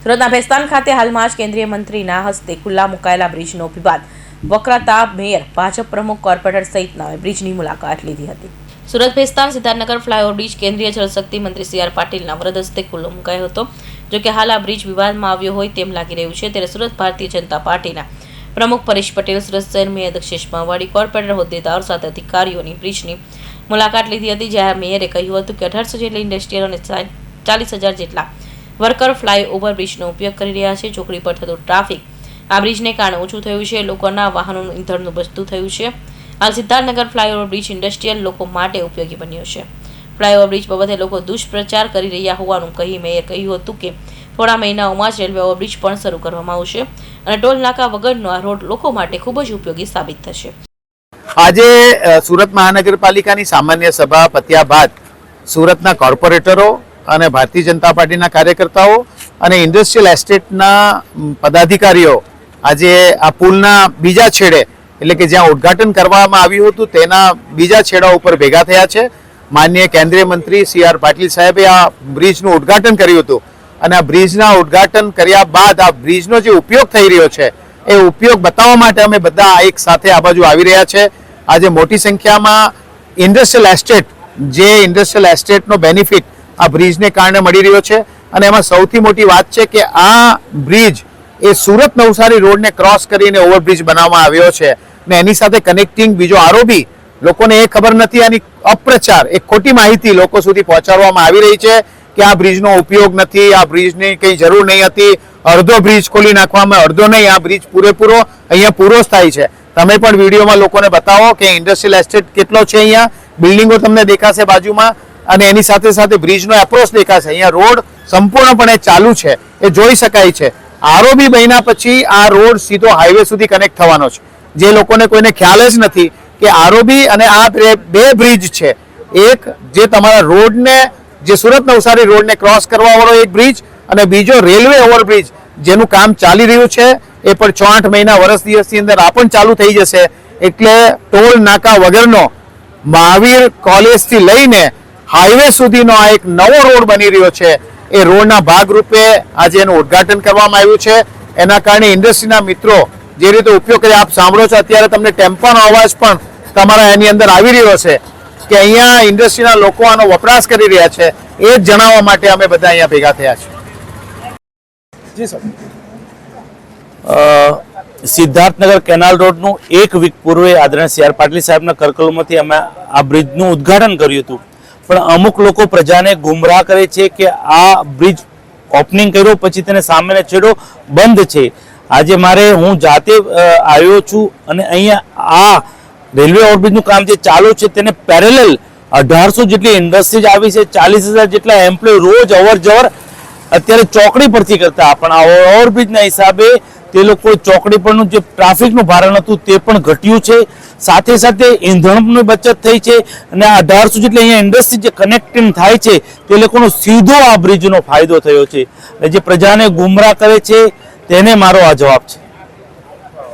સુરતના ભેસ્તાન ખાતે હાલમાં જ કેન્દ્રીય મંત્રીના હસ્તે ખુલ્લા મુકાયેલા બ્રિજનો વિવાદ વકરાતા મેયર, ભાજપ પ્રમુખ, કોર્પોરેટર સહિતનાઓએ બ્રિજની મુલાકાત લીધી હતી। સુરત ભેસ્તાન સિદ્ધાર્થનગર ફ્લાયઓવર બ્રિજ કેન્દ્રીય જળશક્તિ મંત્રી CR પાટીલના વરદ હસ્તે ખુલ્લો મુકાયો હતો। જો કે હાલ આ બ્રિજ વિવાદમાં આવ્યો હોય તેમ લાગી રહ્યું છે, ત્યારે સુરત ભારતીય જનતા પાર્ટીના પ્રમુખ પરેશ પટેલ, સુરત શહેર મેયર દક્ષેશ માવાડી, કોર્પોરેટર હોદ્દેદારો સાથે અધિકારીઓની બ્રિજની મુલાકાત લીધી હતી, જ્યાં મેયરે કહ્યું હતું કે 1800 જેટલી ઇન્ડસ્ટ્રીયલ અને 40,000 જેટલા વર્કર ફ્લાયઓવર બ્રિજનો ઉપયોગ કરી રહ્યા છે। ચોકડી પર થતું ટ્રાફિક આ બ્રિજને કારણે ઓછું થયું છે, લોકોના વાહનોનું ઈંધણનું બચતું થયું છે। હાલ સિદ્ધાર્થનગર ફ્લાયઓવર બ્રિજ ઇન્ડસ્ટ્રીયલ લોકો માટે ઉપયોગી બન્યો છે। ફ્લાયઓવર બ્રિજ બાબતે લોકો દુષ્પ્રચાર કરી રહ્યા હોવાનું કહી મેયરે કહ્યું હતું કે થોડા મહિનાઓમાં જ રેલવે ઓવરબ્રિજ પણ શરૂ કરવામાં આવશે અને ટોલ નાકા વગરનો આ રોડ લોકો માટે ખૂબ જ ઉપયોગી સાબિત થશે। આજે સુરત મહાનગરપાલિકાની સામાન્ય સભા પત્યા બાદ સુરતના કોર્પોરેટરો અને ભારતીય જનતા પાર્ટીના કાર્યકર્તાઓ અને ઇન્ડસ્ટ્રીયલ એસ્ટેટના પદાધિકારીઓ આજે આ પુલના બીજા છેડે, એટલે કે જ્યાં ઉદ્ઘાટન કરવામાં આવ્યું હતું તેના બીજા છેડા ઉપર ભેગા થયા છે। માનનીય કેન્દ્રીય મંત્રી CR પાટીલ સાહેબે આ બ્રિજનું ઉદ્ઘાટન કર્યું હતું અને આ બ્રિજના ઉદ્ઘાટન કર્યા બાદ આ બ્રિજનો જે ઉપયોગ થઈ રહ્યો છે એ ઉપયોગ બતાવવા માટે અમે બધા એક સાથે આ બાજુ આવી રહ્યા છે। આજે મોટી સંખ્યામાં ઇન્ડસ્ટ્રીયલ એસ્ટેટ, જે ઇન્ડસ્ટ્રીયલ એસ્ટેટનો બેનિફિટ આ બ્રિજને કારણે મળી રહ્યો છે અને એમાં સૌથી મોટી વાત છે કે આ બ્રિજ એ સુરત નવસારી રોડને ક્રોસ કરીને ઓવરબ્રિજ બનાવવામાં આવ્યો છે ને એની સાથે કનેક્ટિંગ બીજો આરોબી લોકોને એ ખબર નથી, આની અપ્રચાર, એક ખોટી માહિતી લોકો સુધી પહોંચાડવામાં આવી રહી છે કે આ બ્રિજનો ઉપયોગ નથી, આ બ્રિજની કંઈ જરૂર નહીં હતી, અડધો બ્રિજ ખોલી નાખવામાં, અડધો નહીં, આ બ્રિજ પૂરેપૂરો અહીંયા પૂરો જ થાય છે। તમે પણ વિડીયોમાં લોકોને બતાવો કે ઇન્ડસ્ટ્રીયલ એસ્ટેટ કેટલો છે, અહીંયા બિલ્ડિંગો તમને દેખાશે બાજુમાં અને એની સાથે સાથે બ્રિજનો એપ્રોચ દેખાશે। અહીંયા રોડ સંપૂર્ણપણે ચાલુ છે, એ જોઈ શકાય છે। આરઓબી બન્યા પછી આ રોડ સીધો હાઈવે સુધી કનેક્ટ થવાનો છે, જે લોકોને કોઈને ખ્યાલ જ નથી કે આરઓબી અને આ બે બ્રિજ છે। એક જે તમારા રોડને, જે સુરત નવસારી રોડને ક્રોસ કરવા વાળો એક બ્રિજ અને બીજો રેલવે ઓવરબ્રિજ જેનું કામ ચાલી રહ્યું છે એ પણ 6-8 મહિના વર્ષ દિવસની અંદર આ પણ ચાલુ થઈ જશે। એટલે ટોલ નાકા વગરનો મહાવીર કોલેજથી લઈને હાઈવે સુધીનો આ એક નવો રોડ બની રહ્યો છે। એ રોડના ભાગરૂપે આજે એનું ઉદ્ઘાટન કરવામાં આવ્યું છે। એના કારણે ઇન્ડસ્ટ્રીના મિત્રો જે રીતે ઉપયોગ કરી, આપ સાંભળો છો અત્યારે તમને ટેમ્પાનો અવાજ પણ તમારા એની અંદર આવી રહ્યો છે કે અહીંયા ઇન્ડસ્ટ્રીના લોકો આનો વપરાશ કરી રહ્યા છે। એ જ જણાવવા માટે અમે બધા અહીંયા ભેગા થયા છીએ। જી સર, સિદ્ધાર્થનગર કેનાલ રોડનું એક વીક પૂર્વે આદરણીય CR પાટીલ સાહેબના કરકલોમાંથી અમે આ બ્રિજનું ઉદ્ઘાટન કર્યું હતું, પણ અમુક લોકો પ્રજાને ગુમરાહ કરે છે કે આ બ્રિજ ઓપનિંગ કર્યો પછી તેને સામેનો છેડો બંધ છે। આજે હું જાતે આવ્યો છું અને અહીંયા આ રેલવે ઓવરબ્રિજનું કામ જે ચાલુ છે તેને પેરેલલ 1800 જેટલી ઇન્ડસ્ટ્રીઝ આવી છે, 40,000 જેટલા એમ્પ્લોય રોજ અવર જવર અત્યારે ચોકડી પરથી કરતા, પણ આ ઓવરબ્રિજના હિસાબે તે લોકો ચોકડી પરનું જે ટ્રાફિકનું ભારણ હતું તે પણ ઘટ્યું છે, સાથે સાથે ઈંધણની બચત થઈ છે અને 1800 જેટલી અહીંયા ઇન્ડસ્ટ્રી જે કનેક્ટિંગ થાય છે તે લોકોનો સીધો આ બ્રિજનો ફાયદો થયો છે। અને જે પ્રજાને ગુમરાહ કરે છે તેને મારો આ જવાબ છે।